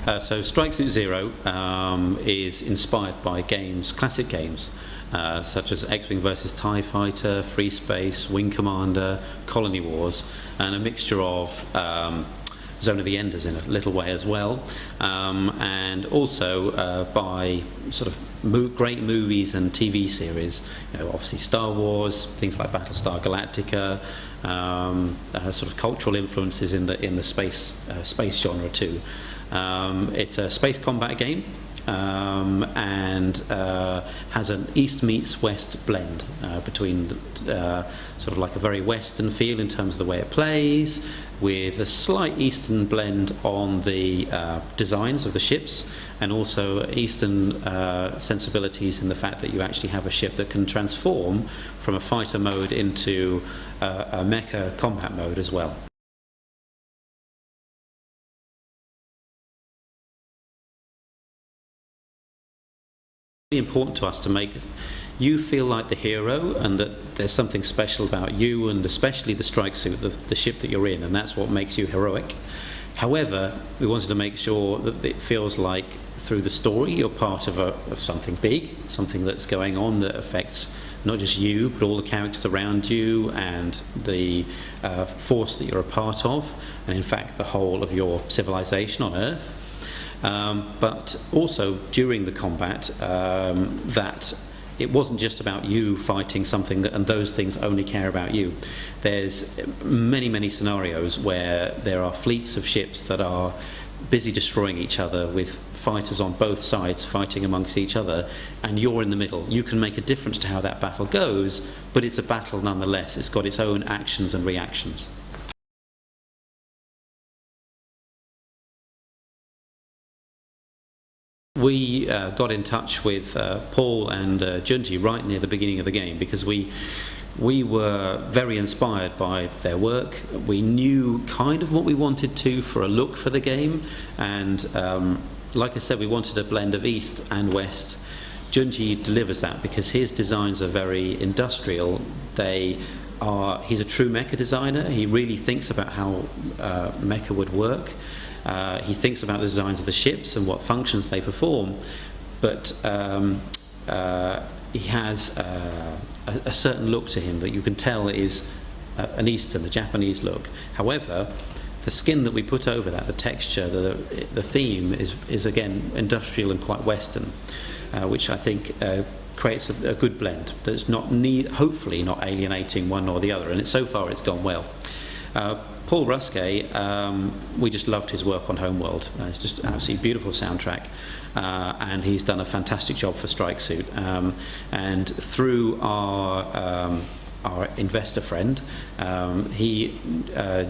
So Strike Suit Zero is inspired by classic games, such as X-Wing versus TIE Fighter, Free Space, Wing Commander, Colony Wars, and a mixture of Zone of the Enders in a little way as well, and also by sort of great movies and TV series. Obviously Star Wars, things like Battlestar Galactica, sort of cultural influences in the space genre too. It's a space combat game, and has an East meets West blend between sort of like a very Western feel in terms of the way it plays, with a slight Eastern blend on the designs of the ships, and also Eastern sensibilities in the fact that you actually have a ship that can transform from a fighter mode into a mecha combat mode as well. Important to us to make you feel like the hero, and that there's something special about you, and especially the strike suit, the ship that you're in, and that's what makes you heroic. However, we wanted to make sure that it feels like through the story you're part of something big, something that's going on that affects not just you but all the characters around you and the force that you're a part of, and in fact the whole of your civilization on Earth. But also during the combat, that it wasn't just about you fighting something and those things only care about you. There's many scenarios where there are fleets of ships that are busy destroying each other, with fighters on both sides fighting amongst each other, and you're in the middle. You can make a difference to how that battle goes, but it's a battle nonetheless. It's got its own actions and reactions. We got in touch with Paul and Junji right near the beginning of the game, because we were very inspired by their work. We knew kind of what we wanted to for a look for the game, and like I said, we wanted a blend of East and West. Junji delivers that because his designs are very industrial. He's a true mecha designer. He really thinks about how mecha would work. He thinks about the designs of the ships and what functions they perform, but he has a certain look to him that you can tell is an Eastern, a Japanese look. However, the skin that we put over that, the texture, the theme is again industrial and quite Western, which I think creates a good blend that's hopefully not alienating one or the other, and so far it's gone well. Paul Ruskay, we just loved his work on Homeworld. It's just an absolutely beautiful soundtrack, and he's done a fantastic job for Strike Suit. And through our investor friend, he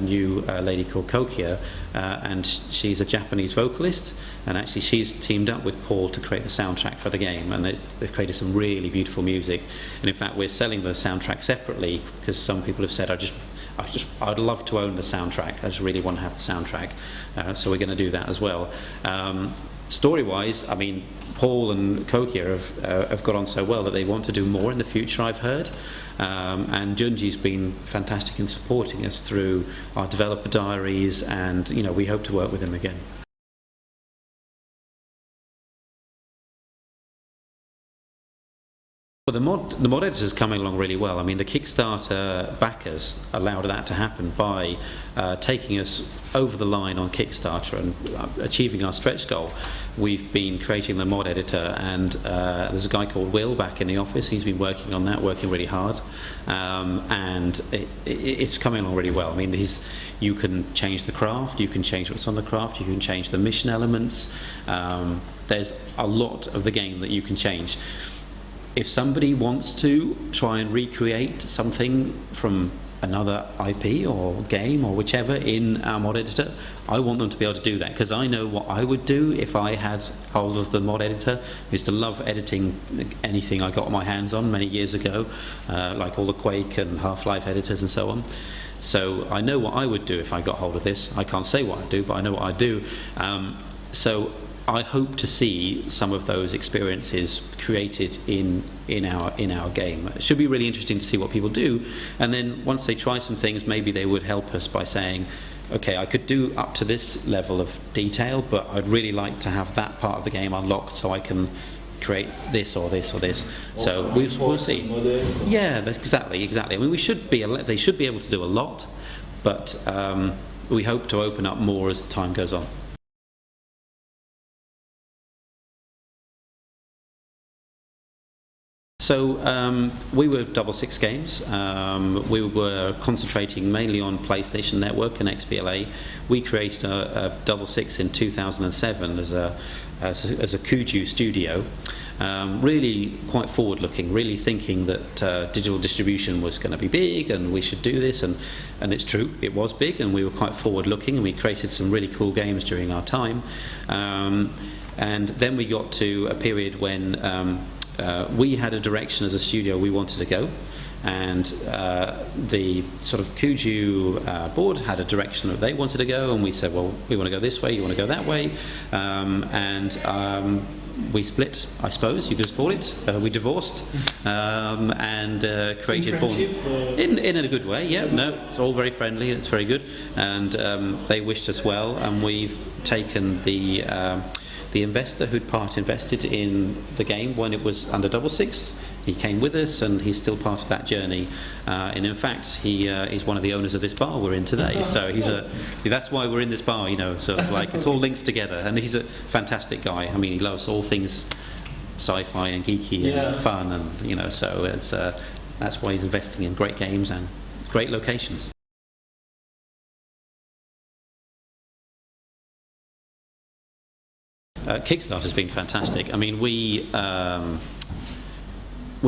knew a lady called Kokia, and she's a Japanese vocalist, and actually she's teamed up with Paul to create the soundtrack for the game, and they've created some really beautiful music. And in fact, we're selling the soundtrack separately because some people have said, I'd love to own the soundtrack. I just really want to have the soundtrack. So we're going to do that as well. Story-wise, I mean, Paul and Kokia have got on so well that they want to do more in the future, I've heard. And Junji's been fantastic in supporting us through our developer diaries, and we hope to work with him again. Well, the mod editor is coming along really well. I mean, the Kickstarter backers allowed that to happen by taking us over the line on Kickstarter and achieving our stretch goal. We've been creating the mod editor, and there's a guy called Will back in the office. He's been working on that, working really hard, and it's coming along really well. I mean, you can change the craft, you can change what's on the craft, you can change the mission elements. There's a lot of the game that you can change. If somebody wants to try and recreate something from another IP or game or whichever in our mod editor, I want them to be able to do that, because I know what I would do if I had hold of the mod editor. I used to love editing anything I got my hands on many years ago, like all the Quake and Half-Life editors and so on. So I know what I would do if I got hold of this. I can't say what I'd do, but I know what I'd do. So I hope to see some of those experiences created in our game. It should be really interesting to see what people do, and then once they try some things, maybe they would help us by saying, okay, I could do up to this level of detail, but I'd really like to have that part of the game unlocked so I can create this or this or this. So we'll see. Yeah, that's exactly. I mean, they should be able to do a lot, but we hope to open up more as time goes on. So we were Double Six Games. We were concentrating mainly on PlayStation Network and XBLA. We created a Double Six in 2007 as a Kuju studio. Really quite forward-looking, really thinking that digital distribution was going to be big and we should do this, and it's true, it was big, and we were quite forward-looking, and we created some really cool games during our time. And then we got to a period when we had a direction as a studio we wanted to go, and the sort of Kuju board had a direction that they wanted to go, and we said, well, we want to go this way, you want to go that way, and we split, I suppose you could call it. We divorced and created Born in a good way. Yeah, no, it's all very friendly. It's very good, and they wished us well, and we've taken the investor who'd part invested in the game when it was under Double Six. He came with us, and he's still part of that journey. And in fact, he is one of the owners of this bar we're in today. So that's why we're in this bar, you know. Sort of like it's all links together. And he's a fantastic guy. I mean, he loves all things sci-fi and geeky and fun, and you know. So it's that's why he's investing in great games and great locations. Kickstarter's been fantastic. I mean, we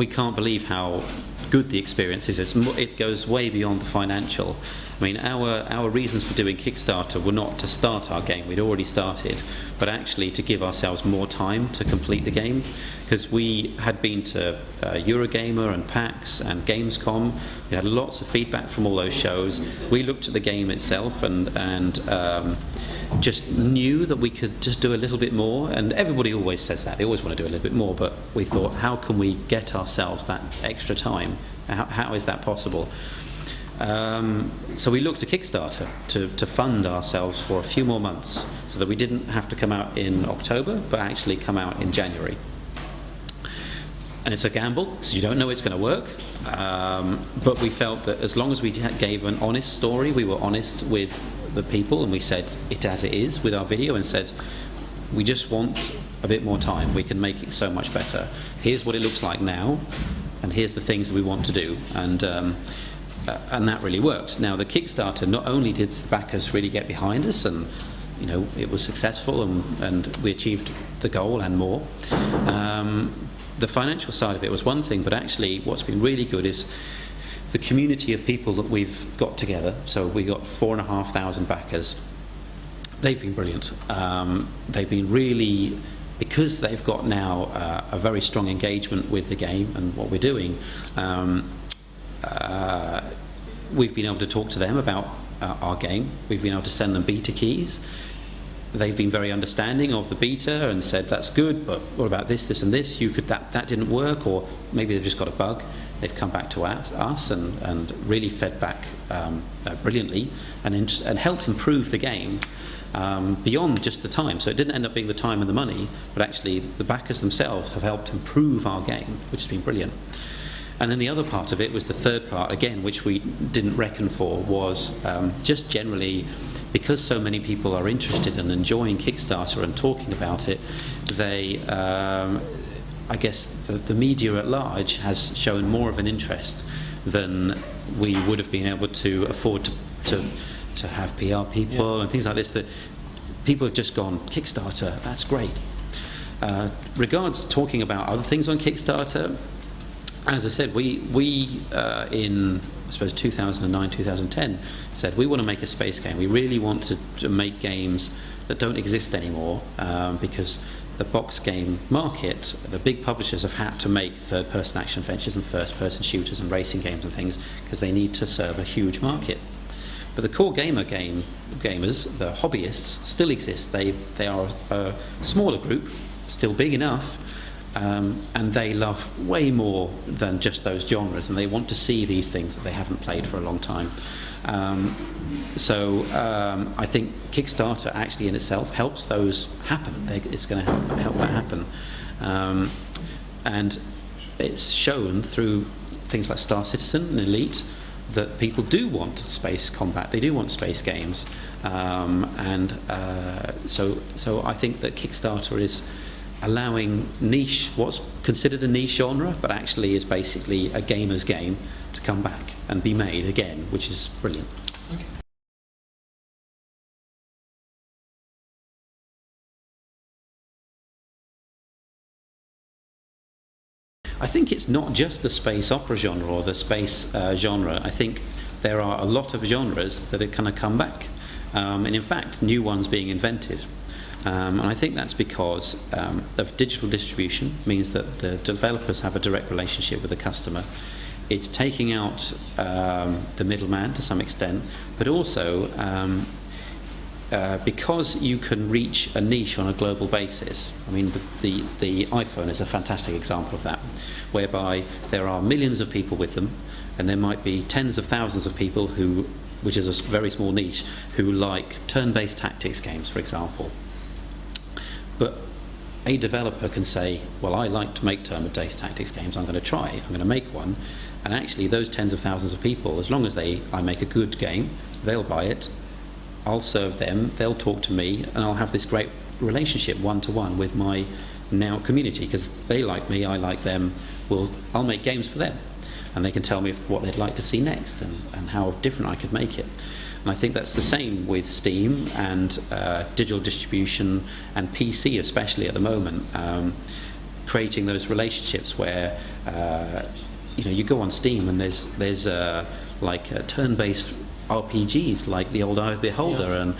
can't believe how good the experience is. It goes way beyond the financial. I mean, our reasons for doing Kickstarter were not to start our game, we'd already started, but actually to give ourselves more time to complete the game, because we had been to Eurogamer and PAX and Gamescom. We had lots of feedback from all those shows. We looked at the game itself and just knew that we could just do a little bit more, and everybody always says that, they always want to do a little bit more, but we thought, how can we get ourselves that extra time? How is that possible? So we looked to Kickstarter to fund ourselves for a few more months, so that we didn't have to come out in October, but actually come out in January. And it's a gamble, because you don't know it's going to work, but we felt that as long as we gave an honest story, we were honest with the people, and we said it as it is with our video, and said we just want a bit more time, we can make it so much better. Here's what it looks like now, and here's the things that we want to do, and that really worked. Now the Kickstarter, not only did the backers really get behind us, and you know, it was successful, and we achieved the goal and more. The financial side of it was one thing, but actually what's been really good is the community of people that we've got together. So we got 4,500 backers. They've been brilliant. They've been really, because they've got now a very strong engagement with the game and what we're doing, we've been able to talk to them about our game. We've been able to send them beta keys. They've been very understanding of the beta and said, that's good, but what about this, this and this? That didn't work, or maybe they've just got a bug. They've come back to us and really fed back brilliantly and helped improve the game beyond just the time. So it didn't end up being the time and the money, but actually the backers themselves have helped improve our game, which has been brilliant. And then the other part of it was the third part, again, which we didn't reckon for, was just generally, because so many people are interested and enjoying Kickstarter and talking about it, they, I guess the media at large has shown more of an interest than we would have been able to afford to have PR people and things like this, that people have just gone, Kickstarter, that's great. Regards talking about other things on Kickstarter, as I said, we in, I suppose, 2009, 2010, said we want to make a space game. We really want to make games that don't exist anymore, because the box game market, the big publishers have had to make third-person action adventures and first-person shooters and racing games and things, because they need to serve a huge market. But the core gamers, the hobbyists, still exist. They are a smaller group, still big enough, and they love way more than just those genres, and they want to see these things that they haven't played for a long time. I think Kickstarter actually in itself helps those happen. It's going to help that happen, and it's shown through things like Star Citizen and Elite that people do want space combat. They do want space games, so I think that Kickstarter is allowing what's considered a niche genre, but actually is basically a gamer's game, to come back and be made again, which is brilliant. Okay. I think it's not just the space opera genre or the space genre. I think there are a lot of genres that are going to come back, and in fact new ones being invented. And I think that's because of digital distribution means that the developers have a direct relationship with the customer. It's taking out the middleman to some extent, but also because you can reach a niche on a global basis. I mean, the iPhone is a fantastic example of that, whereby there are millions of people with them, and there might be tens of thousands of people which is a very small niche, who like turn-based tactics games, for example. But a developer can say, well, I like to make turn-based tactics games, I'm going to try, I'm going to make one, and actually those tens of thousands of people, as long as I make a good game, they'll buy it, I'll serve them, they'll talk to me, and I'll have this great relationship one-to-one with my now community, because they like me, I like them. I'll make games for them, and they can tell me what they'd like to see next and how different I could make it. And I think that's the same with Steam and digital distribution and PC, especially at the moment, creating those relationships where you go on Steam and there's turn-based RPGs like the old Eye of the Beholder,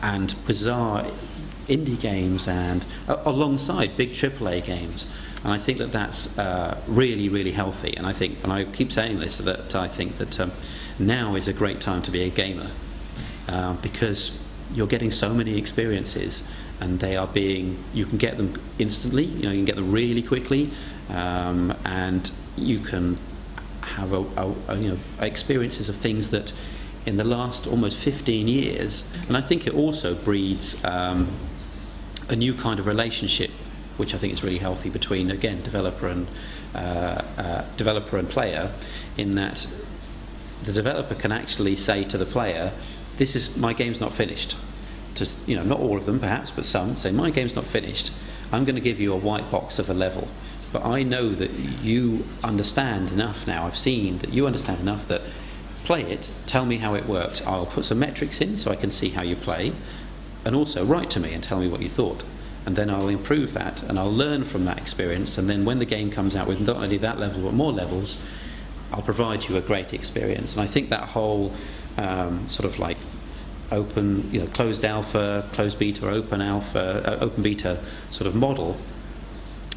and bizarre indie games, and alongside big AAA games. And I think that's really, really healthy. And I think, and I keep saying this, that I think that now is a great time to be a gamer, because you're getting so many experiences, and you can get them instantly. You can get them really quickly, and you can have experiences of things that in the last almost 15 years. And I think it also breeds a new kind of relationship, which I think is really healthy, between, again, developer and player, in that the developer can actually say to the player, my game's not finished. Not all of them perhaps, but some say, my game's not finished. I'm going to give you a white box of a level, but I know that you understand enough now. I've seen that you understand enough that play it, tell me how it worked. I'll put some metrics in so I can see how you play, and also write to me and tell me what you thought. And then I'll improve that, and I'll learn from that experience. And then when the game comes out with not only that level but more levels, I'll provide you a great experience. And I think that whole sort of like open, closed alpha, closed beta, open beta sort of model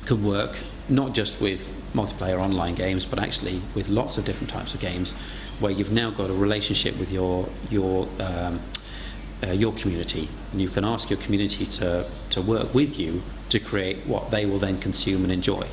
can work not just with multiplayer online games, but actually with lots of different types of games, where you've now got a relationship with your community, and you can ask your community to work with you to create what they will then consume and enjoy.